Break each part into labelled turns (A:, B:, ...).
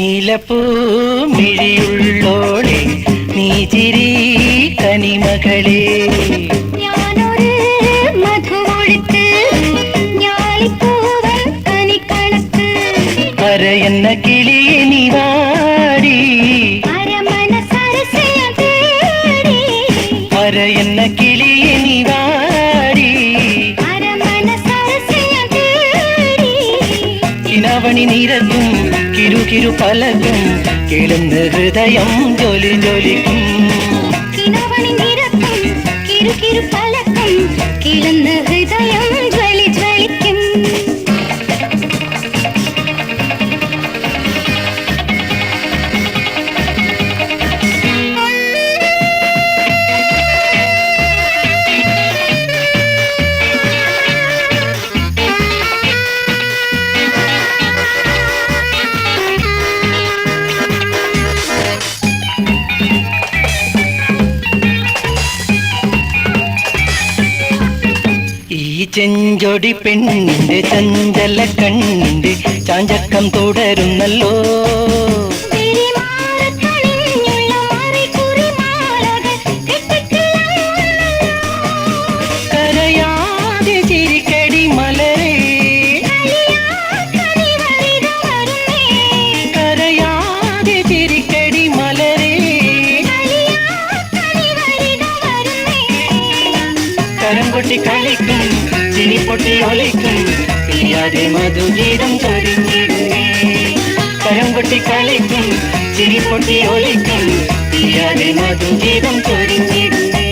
A: നീലപ്പൂ മിഴിയുള്ളോളെ നീ ചിരി കനിമകളെ
B: ഞാനൊരു മധുവൊഴുക്ക് ഞാലിപ്പൂവൻ കനിക്കണക്ക്
A: അരയെന്ന കിളിയെ നീ വാടി
B: അരമന സരസയ തേടി
A: അരയെന്ന കിളിയെ നീ വാടി
B: അരമന സരസയ തേടി
A: കിനാവണി നിരക്കും കിരു പലകും കേളുന്ന ഹൃദയം ജോലി ജോലിക്കും
B: കിനാവണി നിരക്കും കിരു പലക്കും കേളുന്ന ഹൃദയം ജ്വലി ജ്വലിക്കും
A: ചെഞ്ചൊടി പെണ്ണിന്റെ ചഞ്ചല കണ്ണിന്റെ ചാഞ്ചക്കം തുടരുന്നല്ലോ കരയാതെ ചിരിക്കടി മലരേ കരയാതെ ചിരിക്കടി മലരേ കരംകൊട്ടി കളിക്കും ചിരിപ്പൊട്ടി ഒളിക്കും പിരിയാതെ മധുഗീതം ചൊരിഞ്ഞിടുന്നേ കരംകൊട്ടി കളിക്കും ചിരിപ്പൊട്ടി ഒളിക്കും പിരിയാതെ മധുഗീതം ചൊരിഞ്ഞിടുന്നേ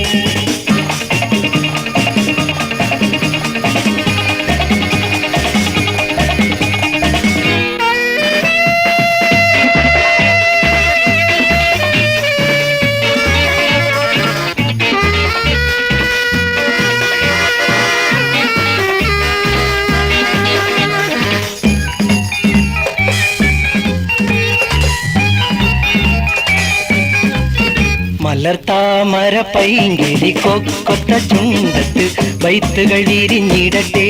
A: മലർത്താമര പൈങ്കിളി കൊക്കൊത്ത ചുണ്ടത്ത് വൈത്തുകൾ വിരിഞ്ഞിടട്ടെ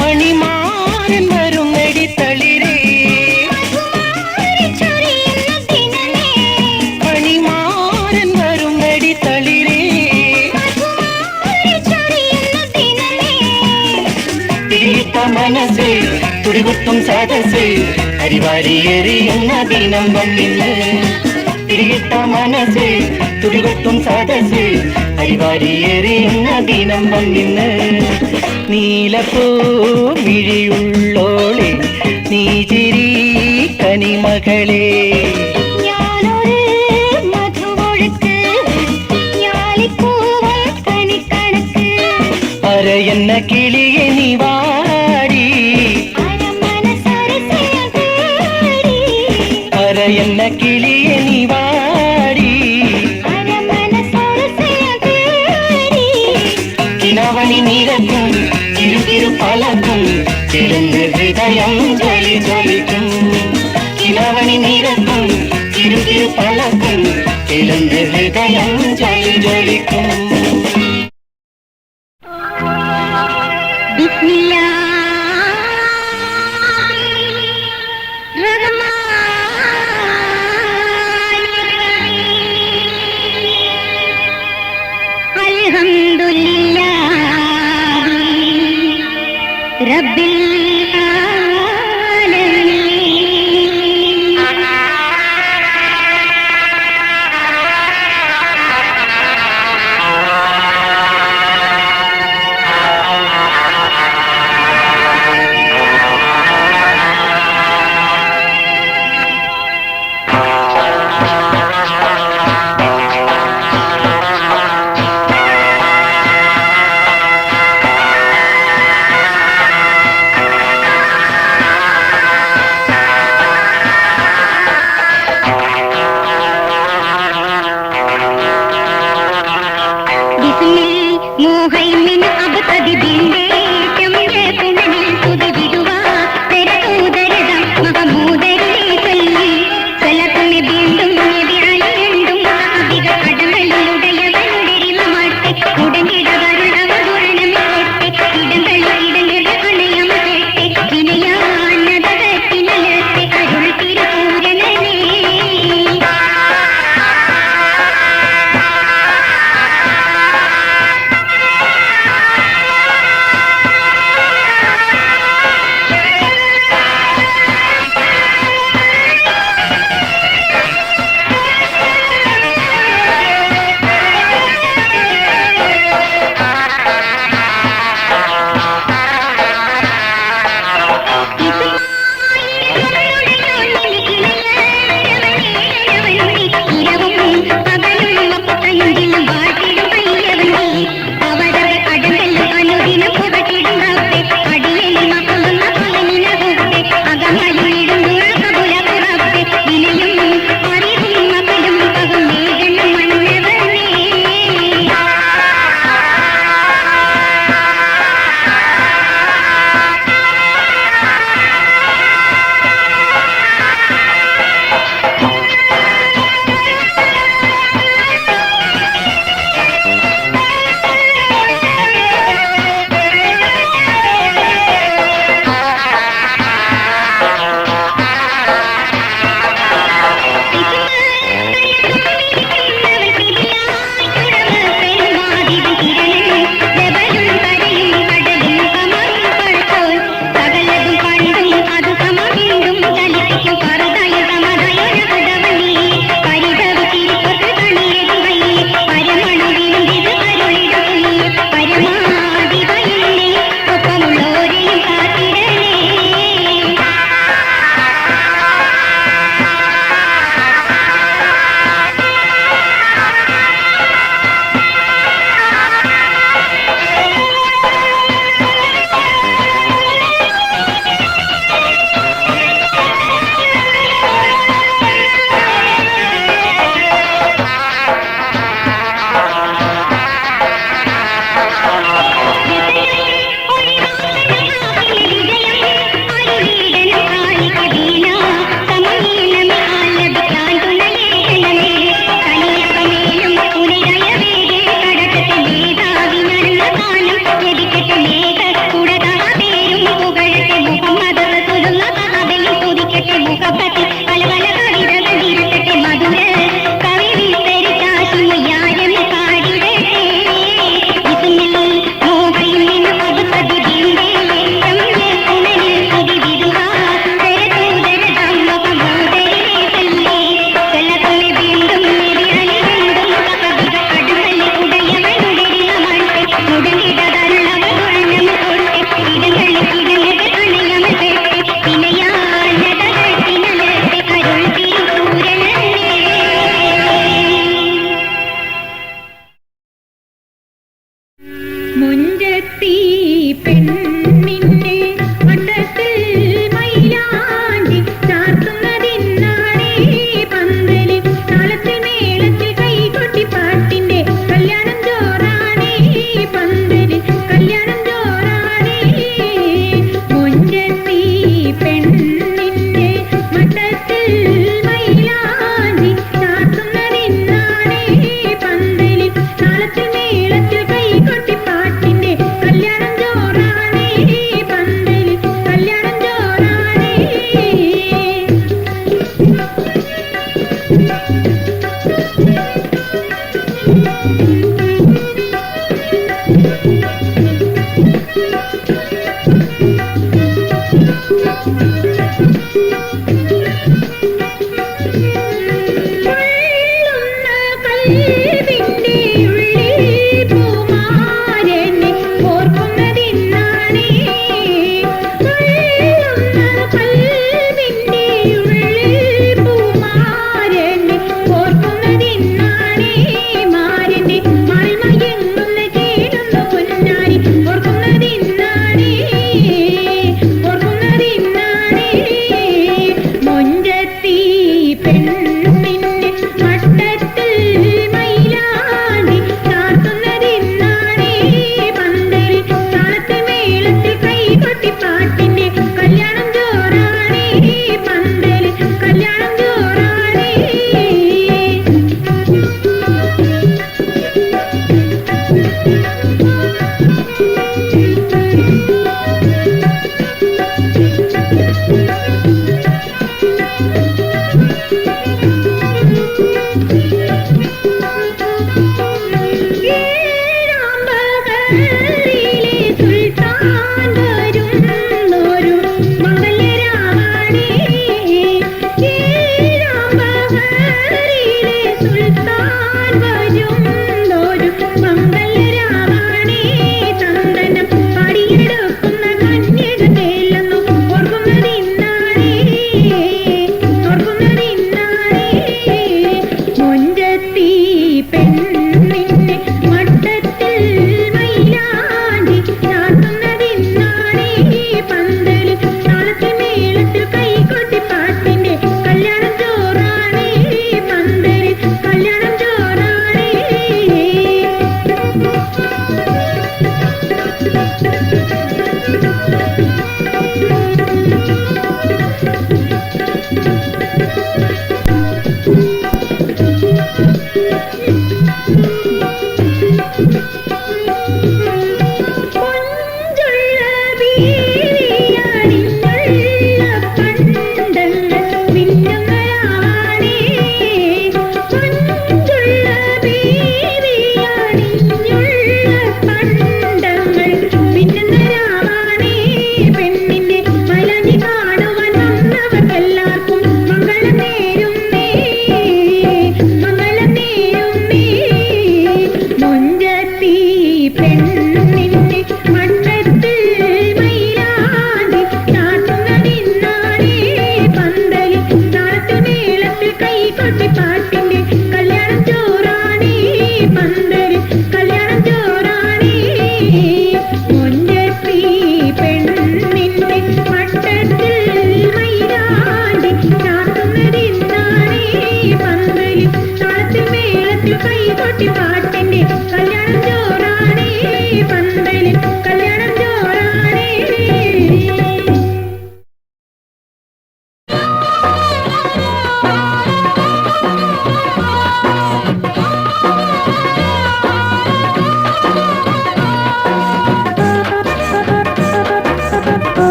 A: മണിമാരൻ വരുന്നടി തളിരേ മണിമാരൻ വരുന്നടി തളിരേ മനസ്സ് തുടികുത്തും സദസ് അരിവാരി എറിയുന്ന ദിനം വന്നിന്ന് തിരികിട്ട മനസ്സ് തുടികുത്തും സദസ് അരിവാരി എറിയുന്ന ദിനം വന്നിന്ന് നീലപ്പൂ മിഴിയുള്ളോളെ നീ ചിരി കനിമകളെ
B: ഞാനൊരു മധുവൊഴുക്ക് ഞാലിപ്പൂവൻ കനിക്കണക്ക്
A: അരയെന്ന കിളിയെ നീ വാടി
B: അരമന സരസയ തേടി
A: അരയെന്ന കിളിയെ നീ വാടി
B: അരമന സരസയ തേടി
A: കിനാവണി നിരക്കും കിരു പലക്കും കേളുന്ന ഹൃദയം ജ്വലി ജ്വലിക്കും കിനാവണി നിരക്കും കിരു പലക്കും കേളുന്ന ഹൃദയം ജ്വലി ജ്വലിക്കും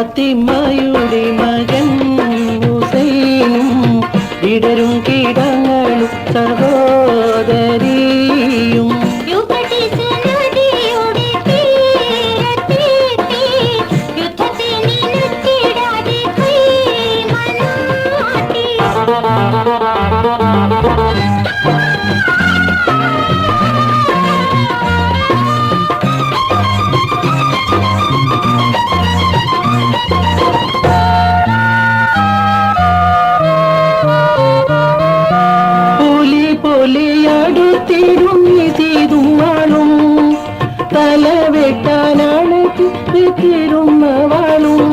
A: ഫാത്തിമയുടെ മകൻ ഹുസൈനും ഇടരും കീടങ്ങളും സഹോദരിയും ും തലവെട്ടാനാണ് തിരുന്നവാളും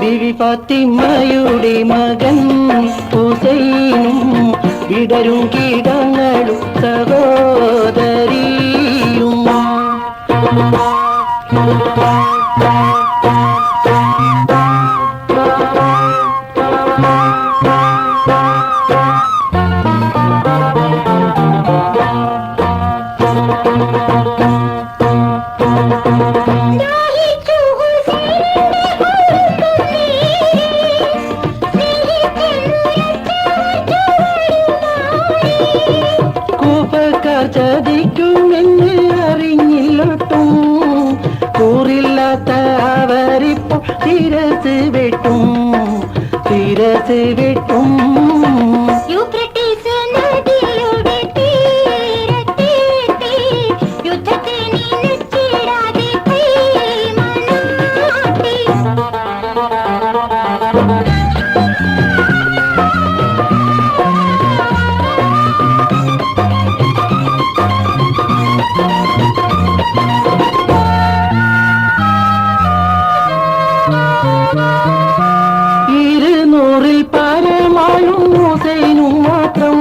A: ബീവി ഫാത്തിമയുടെ ഫാത്തിമയുടെ മകൻ ഹുസൈനും വിടരും കീടങ്ങളും സഹോദരിയും. കൂപ്പക്കാർ ചതിക്കുമെന്ന് അറിഞ്ഞില്ലൊട്ടും കൂറില്ലാത്ത അവരിപ്പോൾ ശിരസ് വെട്ടും ശിരസ് വെട്ടും.
B: യൂഫ്രട്ടീസ് നദിയുടെ തീരത്തെത്തി യുദ്ധത്തിൽ നിന്നിച്ചിടാതെ കൈമനാട്ടി.
A: ഇരുന്നൂറിൽ പരമായും ഹുസൈനും മാത്രം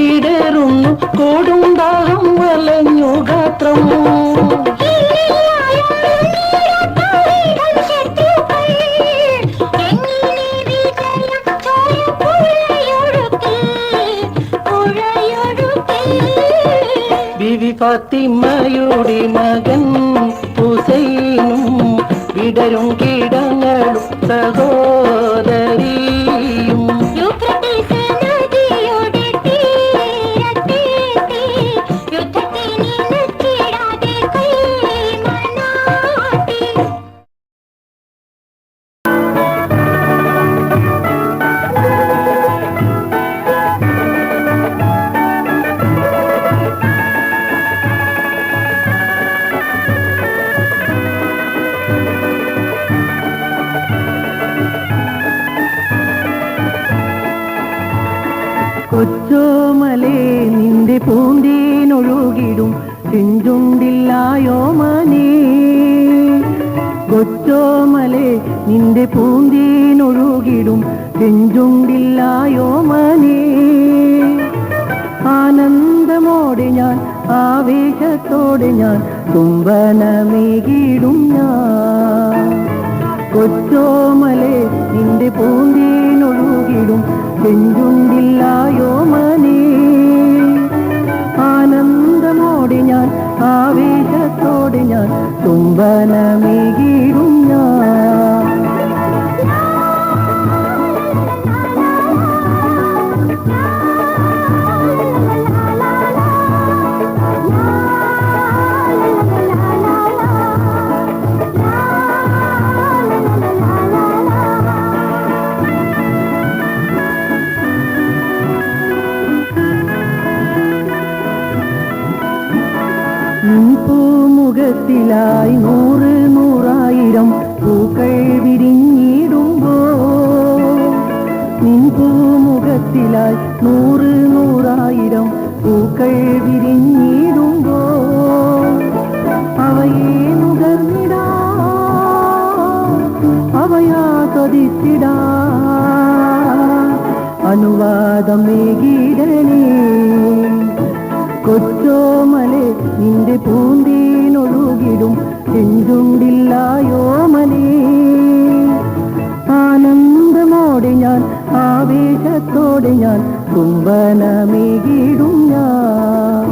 A: ഇടറുന്നു കൊടും ദാഹം വലഞ്ഞു ഗാത്രം. ബിവി ഫാത്തിമയുടെ മകൻ ഹുസൈനും വിടരും കീടങ്ങളും സഹോദരിയും.
B: യൂഫ്രട്ടീസ് നദിയുടെ തീരത്തെത്തി യുദ്ധത്തിൽ നിന്നിച്ചിടാതെ കൈമനാട്ടി.
A: കൊച്ചോമലേ നിന്റെ പൂന്തേനൊഴുകിടും ചെഞ്ചുണ്ടില്ലായോ മനെ. കൊച്ചോമലേ നിന്റെ പൂന്തേനൊഴുകിടും ചെഞ്ചുണ്ടില്ലായോ മനെ. ആനന്ദമോടെ ഞാൻ ആവേശത്തോടെ ഞാൻ തുമ്പനമേകിടും ഞാൻ. കൊച്ചോമലേ നിന്റെ പൂന്തേനൊഴുകിടും ചെഞ്ചുണ്ടില്ലായോ മനെ. ആനന്ദമോടെ ഞാൻ ആവേശത്തോടെ ഞാൻ തുമ്പനമേകിടും ഞാൻ. പൂമുഖത്തിലായി നൂറ് നൂറായിരം പൂക്കൾ വിരിഞ്ഞിടുമ്പോ. പൂമുഖത്തിലായി നൂറ് നൂറായിരം പൂക്കൾ വിരിഞ്ഞിടുമ്പോ അവയെ നുകർന്നിടാ അവയാസ്വദിച്ചിടാ അനുവാദം മേകിടണേ. കൊച്ചോമലേ നിന്റെ പൂന്തേനൊഴുകിടും ചെഞ്ചുണ്ടില്ലായോ മലേ. ആനന്ദമോടെ ഞാൻ ആവേശത്തോടെ ഞാൻ തുമ്പനമേകിടും ഞാൻ.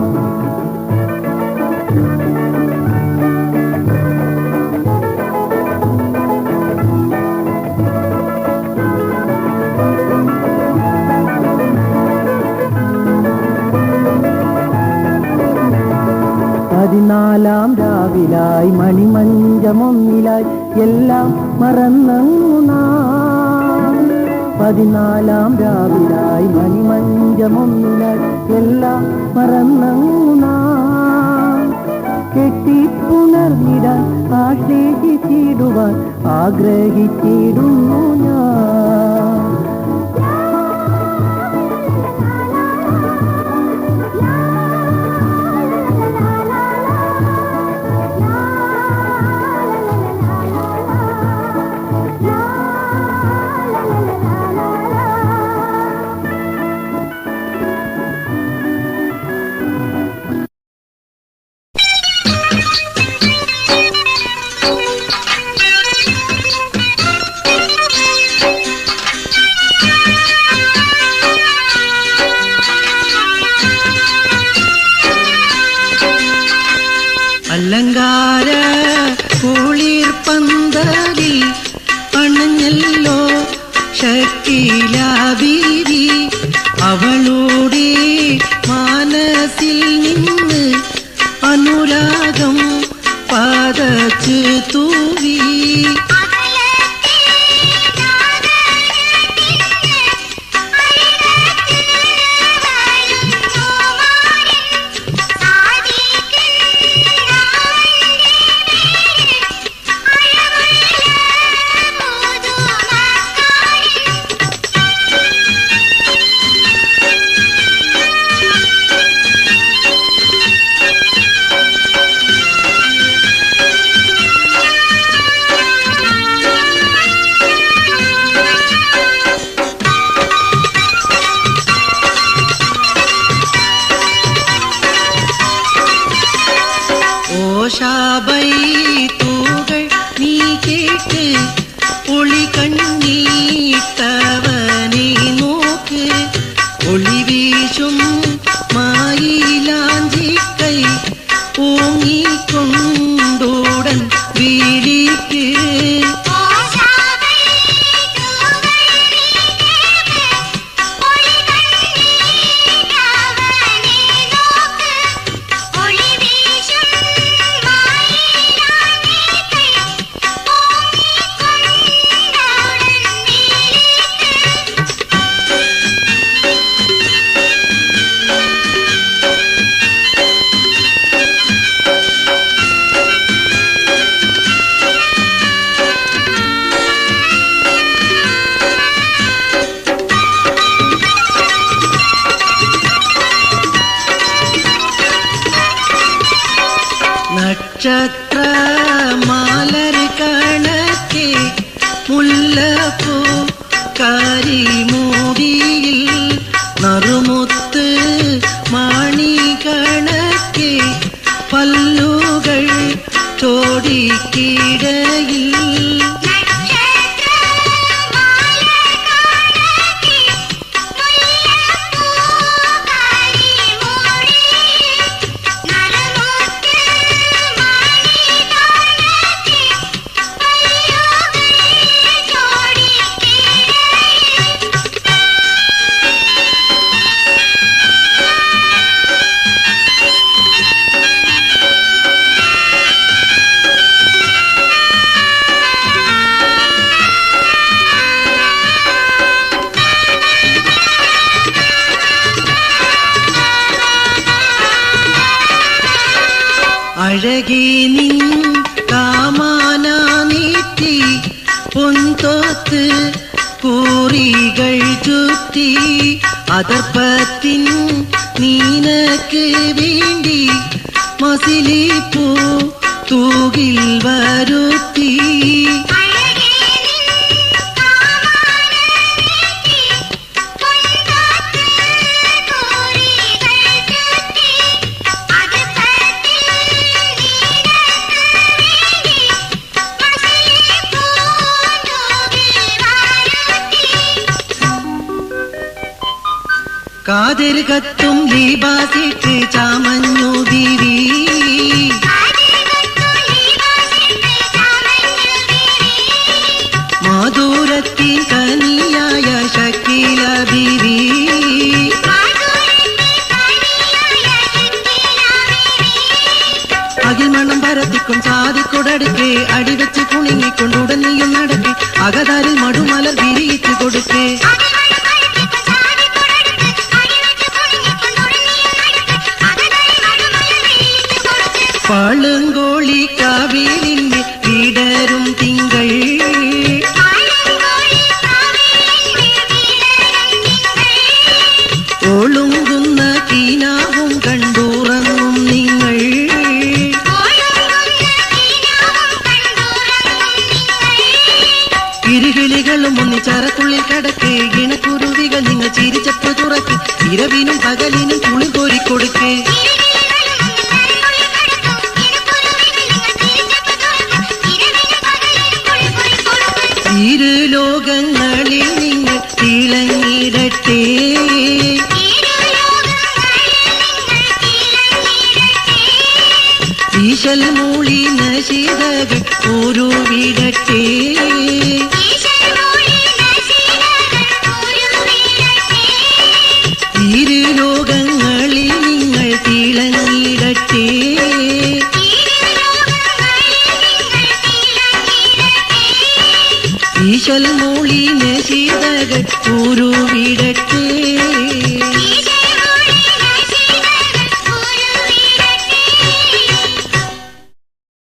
A: പതിനാലാം രാവിലായി മണിമഞ്ചമൊന്നിലായി എല്ലാം മറന്നങ്ങു നാം. പതിനാലാം രാവിലായി മണിമഞ്ചമൊന്നിലായി എല്ലാം മറന്നങ്ങു നാം. കെട്ടിപ്പുണർന്നിടാൻ ആശ്ലേഷിച്ചിടുവാൻ ആഗ്രഹിച്ചിടുന്നു ഞാൻ.
C: ഷക്കീല ബീവി അവളുടെ മനസ്സിൽ നിന്ന് അനുരാഗം പതച്ച് തൂവി. ഓശാബൈത്തുകൾ നീ കേട്ട് ഒളി കണ്ണീട്ടവനെ നോക്ക്. ഒളി വീശും മായിലാഞ്ചിക്കൈ ഓങ്ങിക്കൊണ്ടുടൻ വീടിക്ക്. നക്ഷത്ര മലർ കണക്കെ മുല്ലപ്പൂ കരിമൂടിയിൽ നറുമുത്ത് മണി കണക്കെ പല്ലുകൾ ചോടിക്കിടയിൽ. അഴകി നിൻ കാമാന നീട്ടി പൊൻതോത്ത് കൂറികൾ ചുറ്റി അതർപ്പത്തിൻ നീനക്ക് വേണ്ടി മസിലിപ്പൂ തൂകിൽ വരുത്തി. കാതിൽ കത്തും ദീപാസിട്ട് ചാമഞ്ഞു ബീവി. മധുരത്തിൻ കനിയായ ഷക്കീല ബീവി. അകിൽ മണം പരത്തിക്കും സാധിക്കൊടടുക്കെ അടിവെച്ച് കുണുങ്ങിക്കൊണ്ടുടൻ നീയും നടക്കെ അകതാരിൽ മടുമലർ വിരിയിച്ചു കൊടുക്കേ. പളുങ്കോളി കാവിലിന് വിടരും തിങ്കൾ ഒളുങ്കുന്ന കീനാവും കണ്ടുറങ്ങും നിങ്ങൾ. ഇരുകിളികളും ഒന്നിച്ചറക്കുള്ളിൽ കടക്ക് ഇണക്കുരുവികൾ നിങ്ങൾ ചിരിച്ചപ്പ് തുറക്ക് ഇരവിനും പകലിനും കുളിർ കോരിക്കൊടുക്ക്. ഇരുലോകങ്ങളിൽ നിങ്ങൾ തിളങ്ങിടട്ടെ. ഈശൽ മൂളി നശീതകൾ ഉരുവിടട്ടെ. ഈശ്വരൻ മൂളി നിശീതകൾ ഉരുവിടട്ടെ